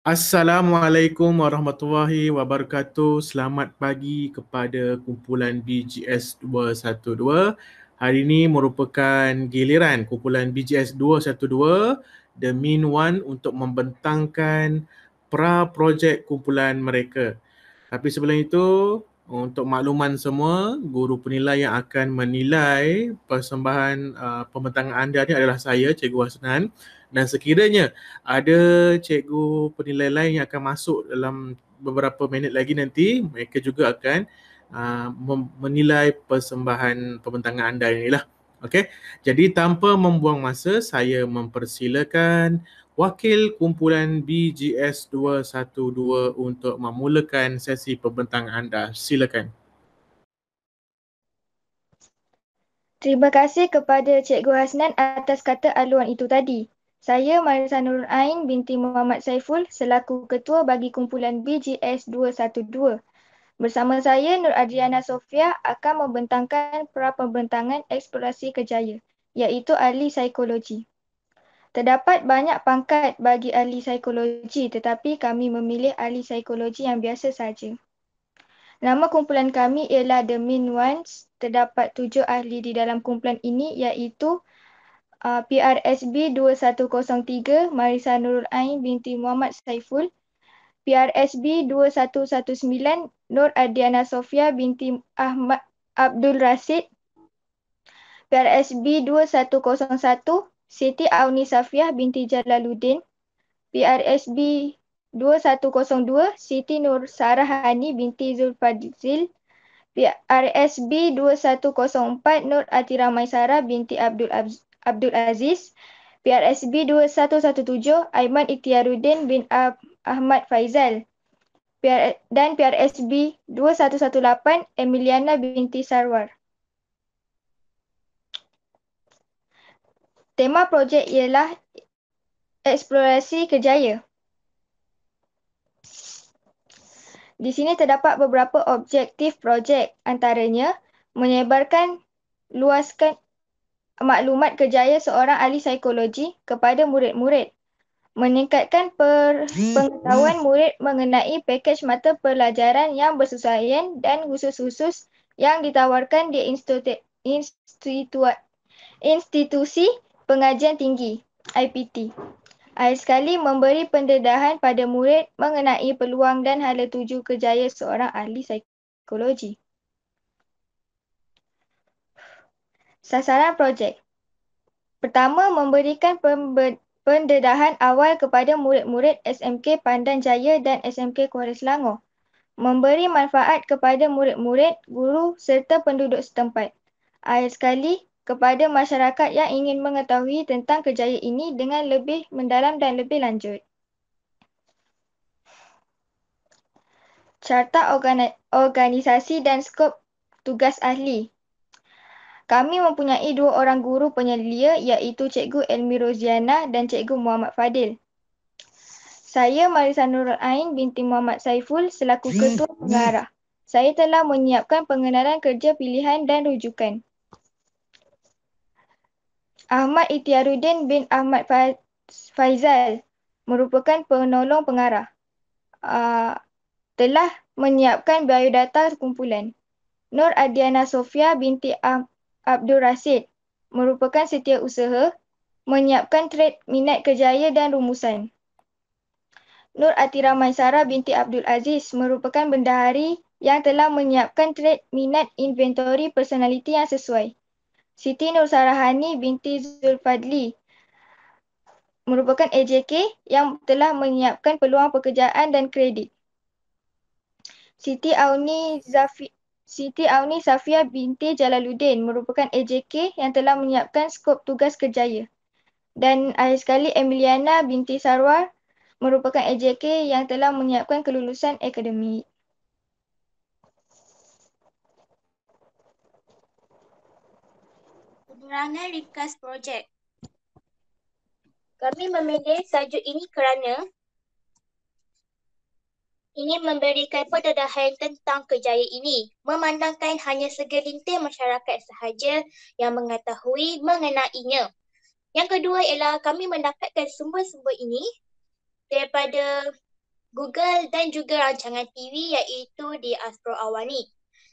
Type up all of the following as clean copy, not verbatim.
Assalamualaikum warahmatullahi wabarakatuh. Selamat pagi kepada kumpulan BGS 212. Hari ini merupakan giliran kumpulan BGS 212 The Mean One untuk membentangkan pra-projek kumpulan mereka. Tapi sebelum itu, untuk makluman semua, guru penilai yang akan menilai persembahan pembentangan anda ni adalah saya, Cikgu Hasnan. Dan sekiranya ada cikgu penilai lain yang akan masuk dalam beberapa minit lagi nanti, mereka juga akan menilai persembahan pembentangan anda inilah. Okey. Jadi tanpa membuang masa, saya mempersilakan wakil kumpulan BGS 212 untuk memulakan sesi pembentangan anda. Silakan. Terima kasih kepada Cikgu Hasnan atas kata aluan itu tadi. Saya Marisa Nurul Ain binti Muhammad Saiful selaku Ketua bagi kumpulan BGS 212. Bersama saya Nur Adriana Sofia akan membentangkan pra-pembentangan eksplorasi kerjaya, iaitu ahli psikologi. Terdapat banyak pangkat bagi ahli psikologi tetapi kami memilih ahli psikologi yang biasa saja. Nama kumpulan kami ialah The Mean Ones. Terdapat 7 ahli di dalam kumpulan ini iaitu PRSB 2103 Marisa Nurul Ain binti Muhammad Saiful, PRSB 2119 Nur Adiana Sofia binti Ahmad Abdul Rasid, PRSB 2101 Siti Auni Safiah binti Jalaluddin, PRSB 2102 Siti Nur Sarahani binti Zulfadzil, PRSB 2104 Nur Atira Maisara binti Abdul Aziz, PRSB 2117 Aiman Ikhtiaruddin bin Ahmad Faizal, dan PRSB 2118 Emiliana binti Sarwar. Tema projek ialah eksplorasi kerjaya. Di sini terdapat beberapa objektif projek, antaranya menyebarkan luaskan maklumat kerjaya seorang ahli psikologi kepada murid-murid, meningkatkan pengetahuan murid mengenai pakej mata pelajaran yang bersesuaian dan khusus-khusus yang ditawarkan di institusi pengajian tinggi IPT. Akhir sekali memberi pendedahan pada murid mengenai peluang dan hala tuju kerjaya seorang ahli psikologi. Sasaran projek. Pertama, memberikan pendedahan awal kepada murid-murid SMK Pandan Jaya dan SMK Kuala Selangor. Memberi manfaat kepada murid-murid, guru serta penduduk setempat. Akhir sekali, kepada masyarakat yang ingin mengetahui tentang kerjaya ini dengan lebih mendalam dan lebih lanjut. Carta organisasi dan skop tugas ahli. Kami mempunyai 2 orang guru penyelia iaitu Cikgu Elmi Roziana dan Cikgu Muhammad Fadil. Saya Marisa Nurul Ain binti Muhammad Saiful selaku Ketua Pengarah. Saya telah menyiapkan pengenalan kerja pilihan dan rujukan. Ahmad Ikhtiaruddin bin Ahmad Faizal merupakan penolong pengarah. Telah menyiapkan biodata kumpulan. Nur Adiana Sofia binti Abdul Rasid merupakan setiausaha, menyiapkan tred minat kerjaya dan rumusan. Nur Atira Maisara binti Abdul Aziz merupakan bendahari yang telah menyiapkan tred minat inventori personaliti yang sesuai. Siti Nur Sarahani binti Zulfadli merupakan AJK yang telah menyiapkan peluang pekerjaan dan kredit. Siti Auni Safia binti Jalaluddin merupakan AJK yang telah menyiapkan skop tugas kerjaya. Dan akhir sekali Emiliana binti Sarwar merupakan AJK yang telah menyiapkan kelulusan akademik. Penerangan ringkas projek. Kami memilih tajuk ini kerana ingin memberikan pendedahan tentang kerjaya ini, memandangkan hanya segelintir masyarakat sahaja yang mengetahui mengenainya. Yang kedua ialah kami mendapatkan sumber-sumber ini daripada Google dan juga rancangan TV iaitu di Astro Awani.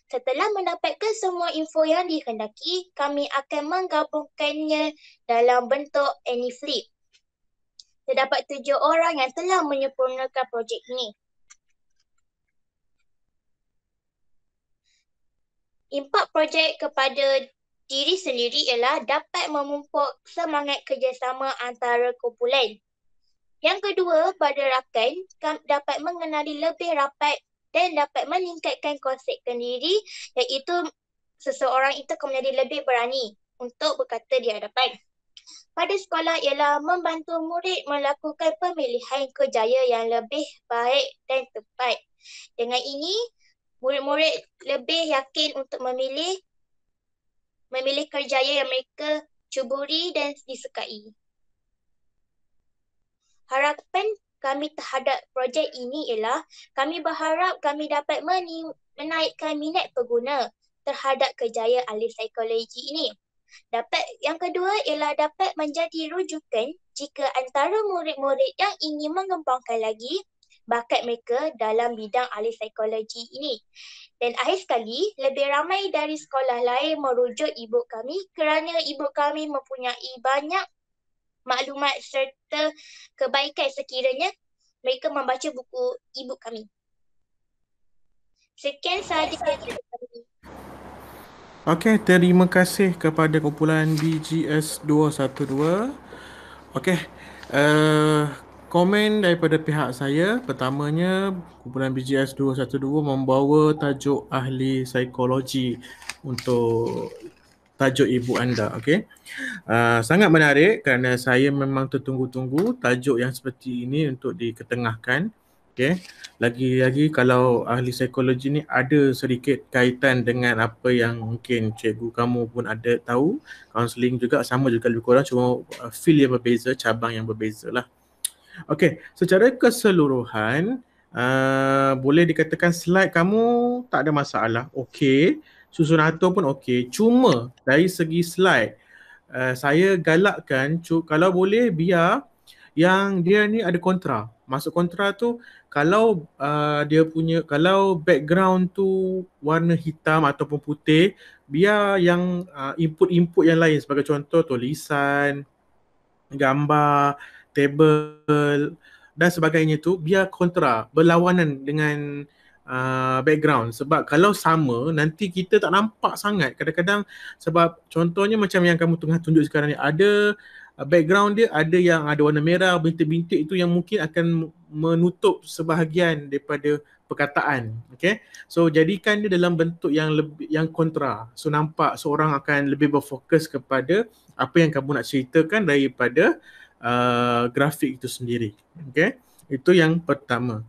Setelah mendapatkan semua info yang dikehendaki, kami akan menggabungkannya dalam bentuk AnyFlip. Terdapat 7 orang yang telah menyempurnakan projek ini. Impak projek kepada diri sendiri ialah dapat memupuk semangat kerjasama antara kumpulan. Yang kedua, pada rakan dapat mengenali lebih rapat dan dapat meningkatkan konsep diri, iaitu seseorang itu akan menjadi lebih berani untuk berkata di hadapan. Pada sekolah ialah membantu murid melakukan pemilihan kerjaya yang lebih baik dan tepat. Dengan ini, murid-murid lebih yakin untuk memilih kerjaya yang mereka cuburi dan disukai. Harapan kami terhadap projek ini ialah kami berharap kami dapat menaikkan minat pengguna terhadap kerjaya ahli psikologi ini. Yang kedua ialah dapat menjadi rujukan jika antara murid-murid yang ingin mengembangkan lagi bakat mereka dalam bidang ahli psikologi ini. Dan akhir sekali, lebih ramai dari sekolah lain merujuk e-book kami kerana e-book kami mempunyai banyak maklumat serta kebaikan sekiranya mereka membaca buku e-book kami. Sekian sahaja dari kami. Okey, terima kasih kepada kumpulan BGS 212. Okey, komen daripada pihak saya. Pertamanya, kumpulan BGS 212 membawa tajuk ahli psikologi untuk tajuk ibu anda. Okey, sangat menarik kerana saya memang tertunggu-tunggu tajuk yang seperti ini untuk diketengahkan. Okey, lagi-lagi kalau ahli psikologi ni ada sedikit kaitan dengan apa yang mungkin cikgu kamu pun ada tahu. Kaunseling juga sama juga lebih kurang, cuma field yang berbeza, cabang yang berbeza lah. Okey, secara keseluruhan boleh dikatakan slide kamu tak ada masalah. Okey, susun atur pun okey. Cuma dari segi slide saya galakkan kalau boleh biar yang dia ni ada kontra. Maksud kontra tu kalau kalau background tu warna hitam ataupun putih, biar yang input-input yang lain sebagai contoh tulisan, gambar, table dan sebagainya tu biar kontra, berlawanan dengan background. Sebab kalau sama nanti kita tak nampak sangat. Kadang-kadang sebab contohnya macam yang kamu tengah tunjuk sekarang ni, ada background dia ada yang ada warna merah, bintik-bintik itu yang mungkin akan menutup sebahagian daripada perkataan. Okay, so jadikan dia dalam bentuk yang kontra. So nampak seorang akan lebih berfokus kepada apa yang kamu nak ceritakan daripada grafik itu sendiri. Okay, itu yang pertama.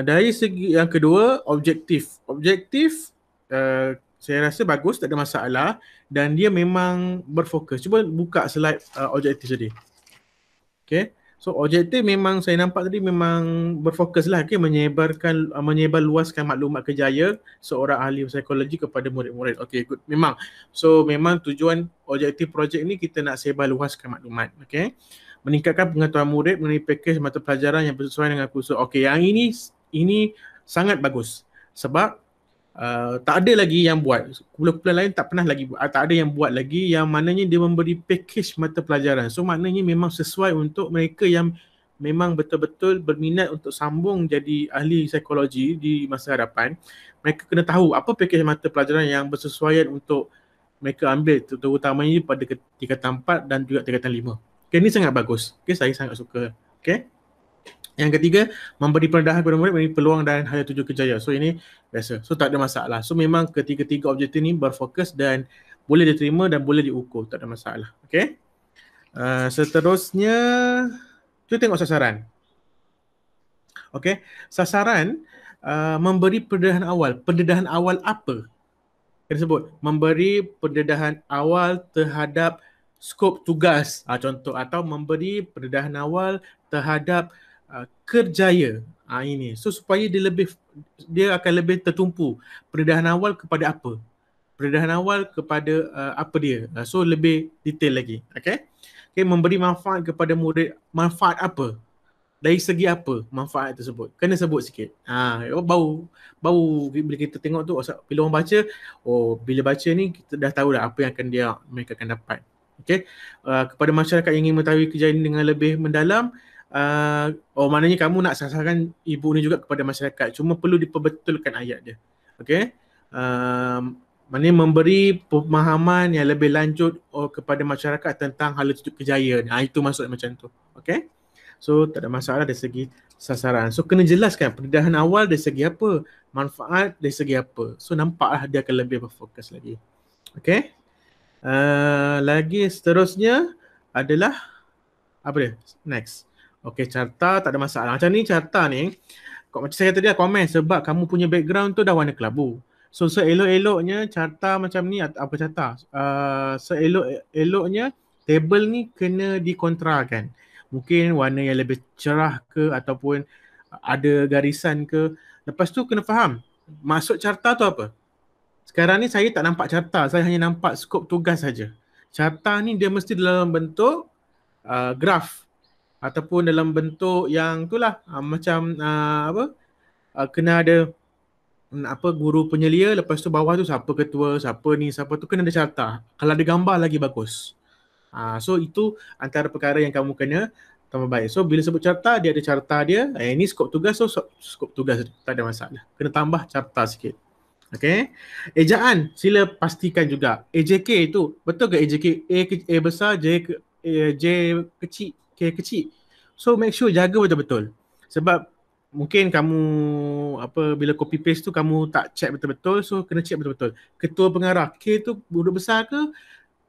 Dari segi yang kedua, objektif saya rasa bagus, tak ada masalah dan dia memang berfokus. Cuba buka slide objektif tadi. Okay, so objektif memang saya nampak tadi memang berfokus lah, okay? menyebar luaskan maklumat kerjaya seorang ahli psikologi kepada murid-murid. Okay, good. Memang tujuan objektif projek ni kita nak sebar luaskan maklumat. Okay, meningkatkan pengetahuan murid mengenai pakej mata pelajaran yang bersesuaian dengan kursus. Okey, yang ini sangat bagus sebab tak ada lagi yang buat. Kumpulan lain tak ada yang buat lagi yang maknanya dia memberi pakej mata pelajaran. So maknanya memang sesuai untuk mereka yang memang betul-betul berminat untuk sambung jadi ahli psikologi di masa hadapan. Mereka kena tahu apa pakej mata pelajaran yang bersesuaian untuk mereka ambil, terutamanya pada tingkatan 4 dan juga tingkatan 5. Okay, ini sangat bagus. Okay, saya sangat suka. Okay. Yang ketiga, memberi pendedahan kepada murid mengenai peluang dan hal tuju kerjaya. So ini biasa. So tak ada masalah. So memang ketiga-tiga objektif ni berfokus dan boleh diterima dan boleh diukur. Tak ada masalah. Okay. Seterusnya, kita tengok sasaran. Okay. Sasaran memberi pendedahan awal. Pendedahan awal apa? Kita sebut memberi pendedahan awal terhadap skop tugas, contoh, atau memberi pendedahan awal terhadap kerjaya. Ini. So supaya dia akan lebih tertumpu. Pendedahan awal kepada apa? Pendedahan awal kepada apa dia? So lebih detail lagi. Okay, memberi manfaat kepada murid. Manfaat apa? Dari segi apa manfaat tersebut? Kena sebut sikit. Bau bila kita tengok tu, bila orang baca, bila baca ni kita dah tahu dah apa yang mereka akan dapat. Okey. Kepada masyarakat yang ingin mengetahui kejadian dengan lebih mendalam, maknanya kamu nak sasarkan ibu ni juga kepada masyarakat. Cuma perlu diperbetulkan ayat dia. Okey. Maknanya memberi pemahaman yang lebih lanjut kepada masyarakat tentang hala tujuh kejayaan. Itu maksud macam tu. Okey. So tak ada masalah dari segi sasaran. So kena jelaskan pendedahan awal dari segi apa, manfaat dari segi apa. So nampaklah dia akan lebih berfokus lagi. Okay. Lagi seterusnya adalah apa dia? Next. Okay, carta tak ada masalah. Macam ni carta ni, macam saya kata dia komen sebab kamu punya background tu dah warna kelabu. So seelok-eloknya carta macam ni, apa carta? Seelok-eloknya table ni kena dikontrakan. Mungkin warna yang lebih cerah ke ataupun ada garisan ke. Lepas tu kena faham maksud carta tu apa. Sekarang ni saya tak nampak carta, saya hanya nampak skop tugas saja. Carta ni dia mesti dalam bentuk graf ataupun dalam bentuk yang itulah macam kena ada guru penyelia, lepas tu bawah tu siapa ketua, siapa ni, siapa tu, kena ada carta. Kalau ada gambar lagi bagus. So itu antara perkara yang kamu kena tambah baik. So bila sebut carta, dia ada carta dia. Ini skop tugas, so skop tugas tak ada masalah. Kena tambah carta sikit. Okay. Ejaan sila pastikan juga. AJK tu betul ke AJK? A besar, J kecil, K kecil. So make sure jaga betul-betul. Sebab mungkin kamu bila copy paste tu kamu tak check betul-betul, so kena check betul-betul. Ketua pengarah, K tu huruf besar ke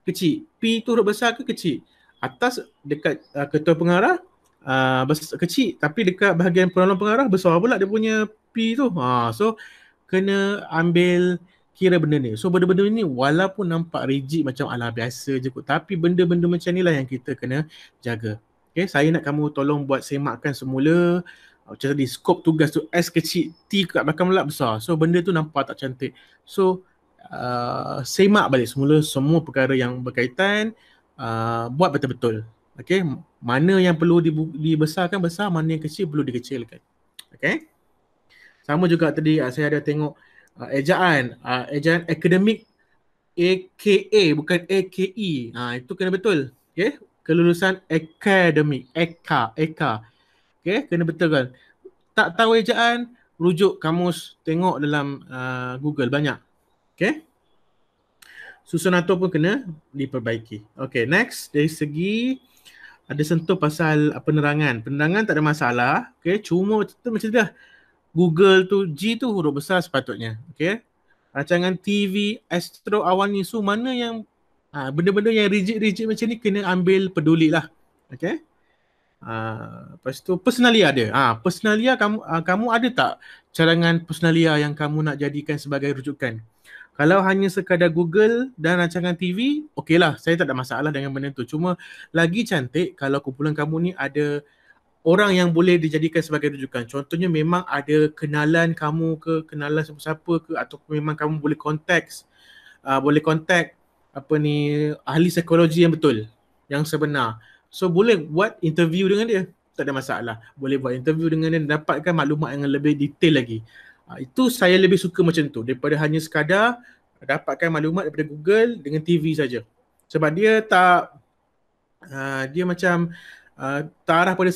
kecil, P tu huruf besar ke kecil. Atas dekat ketua pengarah besar, kecil, tapi dekat bahagian penolong pengarah besar pula dia punya P tu. So kena ambil kira benda ni. So benda-benda ni walaupun nampak rigid macam ala biasa je kot, tapi benda-benda macam ni lah yang kita kena jaga. Okay, saya nak kamu tolong buat semakkan semula. Macam tadi, skop tugas tu S kecil, T kat belakang pula besar. So benda tu nampak tak cantik. So semak balik semua perkara yang berkaitan, buat betul-betul. Okay, mana yang perlu dibesarkan besar, mana yang kecil perlu dikecilkan. Okay. Sama juga tadi saya ada tengok ejaan akademik, AKA bukan AKE. Itu kena betul. Okay, kelulusan akademik, EKA. Okay, kena betul kan. Tak tahu ejaan, rujuk kamus, tengok dalam Google banyak. Okay. Susunan tu pun kena diperbaiki. Okay, next dari segi ada sentuh pasal penerangan. Penerangan tak ada masalah. Okay, cuma macam dah Google tu, G tu huruf besar sepatutnya. Okay. Rancangan TV, Astro, Awan Isu, mana yang benda-benda yang rigid macam ni kena ambil peduli lah. Okay. Lepas tu personalia dia. Personalia kamu ada tak cadangan personalia yang kamu nak jadikan sebagai rujukan? Kalau hanya sekadar Google dan rancangan TV, okeylah, saya tak ada masalah dengan benda tu. Cuma lagi cantik kalau kumpulan kamu ni ada orang yang boleh dijadikan sebagai rujukan. Contohnya memang ada kenalan kamu ke, kenalan siapa-siapa ke, ataupun memang kamu boleh kontak ahli psikologi yang betul, yang sebenar. So boleh buat interview dengan dia, tak ada masalah. Boleh buat interview dengan dia dan dapatkan maklumat yang lebih detail lagi. Itu saya lebih suka macam tu daripada hanya sekadar dapatkan maklumat daripada Google dengan TV saja. Sebab dia dia macam terarah pada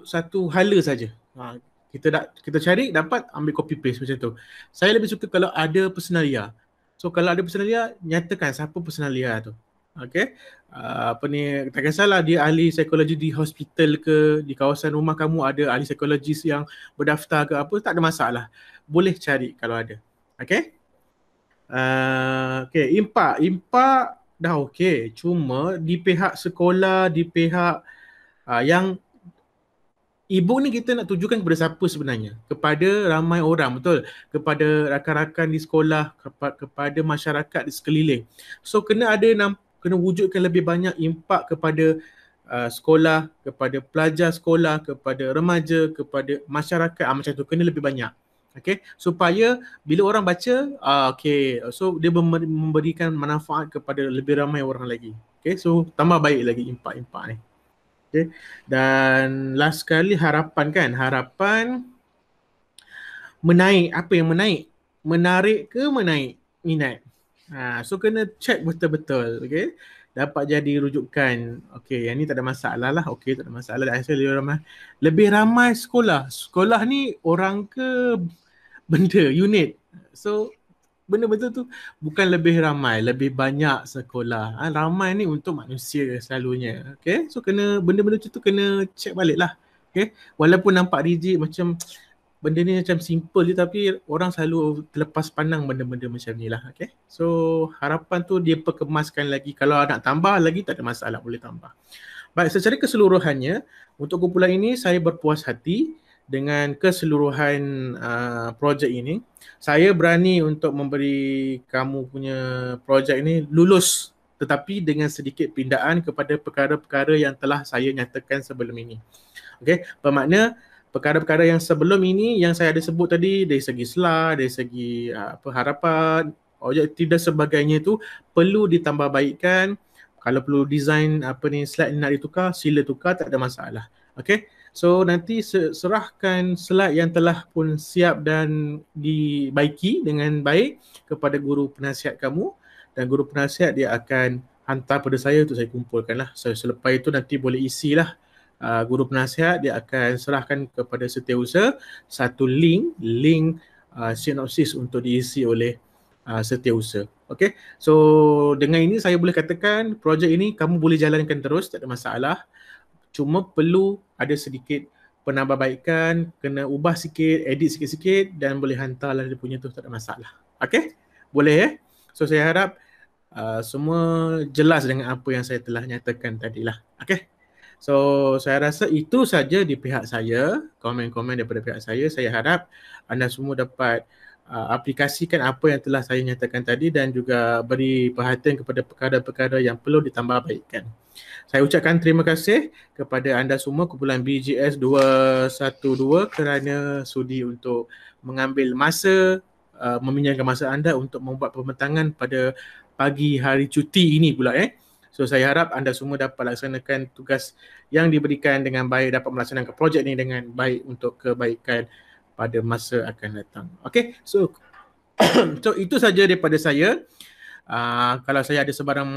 satu hala saja. Kita cari, dapat, ambil copy paste macam tu. Saya lebih suka kalau ada personalia. So kalau ada personalia, nyatakan siapa personalia tu. Okay. Tak kisahlah dia ahli psikologi di hospital ke, di kawasan rumah kamu ada ahli psikologis yang berdaftar ke apa, tak ada masalah. Boleh cari kalau ada. Okay. Okay, impak dah okay. Cuma di pihak sekolah, di pihak yang ibu ni kita nak tujukan kepada siapa sebenarnya? Kepada ramai orang, betul? Kepada rakan-rakan di sekolah, kepada masyarakat di sekeliling. So kena wujudkan lebih banyak impak kepada sekolah, kepada pelajar sekolah, kepada remaja, kepada masyarakat, macam tu, kena lebih banyak. Okay, supaya bila orang baca, so dia memberikan manfaat kepada lebih ramai orang lagi. Okay, so tambah baik lagi impak-impak ni. Okay. Dan last sekali harapan kan, harapan menaik, apa yang menaik? Menarik ke menaik minat? So kena check betul-betul, okay? Dapat jadi rujukan, okay, yang ni tak ada masalah lah, okay, tak ada masalah. Lebih ramai sekolah. Sekolah ni orang ke benda, unit. So benda betul tu bukan lebih ramai, lebih banyak sekolah. Ramai ni untuk manusia selalunya. Okay, so kena benda-benda tu kena check balik lah. Okay, walaupun nampak rigid macam benda ni macam simple je, tapi orang selalu terlepas pandang benda-benda macam ni lah. Okay, so harapan tu dia perkemaskan lagi. Kalau nak tambah lagi tak ada masalah, boleh tambah. Baik, secara keseluruhannya untuk kumpulan ini saya berpuas hati dengan keseluruhan projek ini. Saya berani untuk memberi kamu punya projek ini lulus, tetapi dengan sedikit pindaan kepada perkara-perkara yang telah saya nyatakan sebelum ini. Okey, bermakna perkara-perkara yang sebelum ini yang saya ada sebut tadi dari segi slide, dari segi harapan, objektif dan sebagainya tu perlu ditambah baikkan. Kalau perlu design slide ni nak ditukar, sila tukar, tak ada masalah. Okey. So nanti serahkan slide yang telah pun siap dan dibaiki dengan baik kepada guru penasihat kamu, dan guru penasihat dia akan hantar pada saya untuk saya kumpulkan lah. So selepas itu nanti boleh isilah guru penasihat dia akan serahkan kepada setiausaha satu link sinopsis untuk diisi oleh setiausaha. Okay, so dengan ini saya boleh katakan projek ini kamu boleh jalankan terus, tak ada masalah. Cuma perlu ada sedikit penambahbaikan, kena ubah sikit, edit sikit-sikit dan boleh hantarlah dia punya tu, tak ada masalah. Okay, boleh So saya harap semua jelas dengan apa yang saya telah nyatakan tadilah. Okay, so saya rasa itu saja di pihak saya, komen-komen daripada pihak saya. Saya harap anda semua dapat aplikasikan apa yang telah saya nyatakan tadi dan juga beri perhatian kepada perkara-perkara yang perlu ditambah baikkan. Saya ucapkan terima kasih kepada anda semua kumpulan BGS 212 kerana sudi untuk mengambil masa, meminjamkan masa anda untuk membuat pembentangan pada pagi hari cuti ini pula. So saya harap anda semua dapat laksanakan tugas yang diberikan dengan baik, dapat melaksanakan projek ini dengan baik untuk kebaikan pada masa akan datang. Okay, so itu saja daripada saya. Kalau saya ada sebarang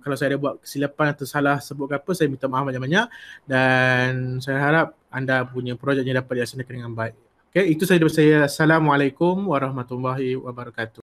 kalau saya ada buat kesilapan atau salah sebut apa, saya minta maaf banyak-banyak dan saya harap anda punya projeknya dapat dilaksanakan dengan baik. Okay, itu saja daripada saya. Assalamualaikum warahmatullahi wabarakatuh.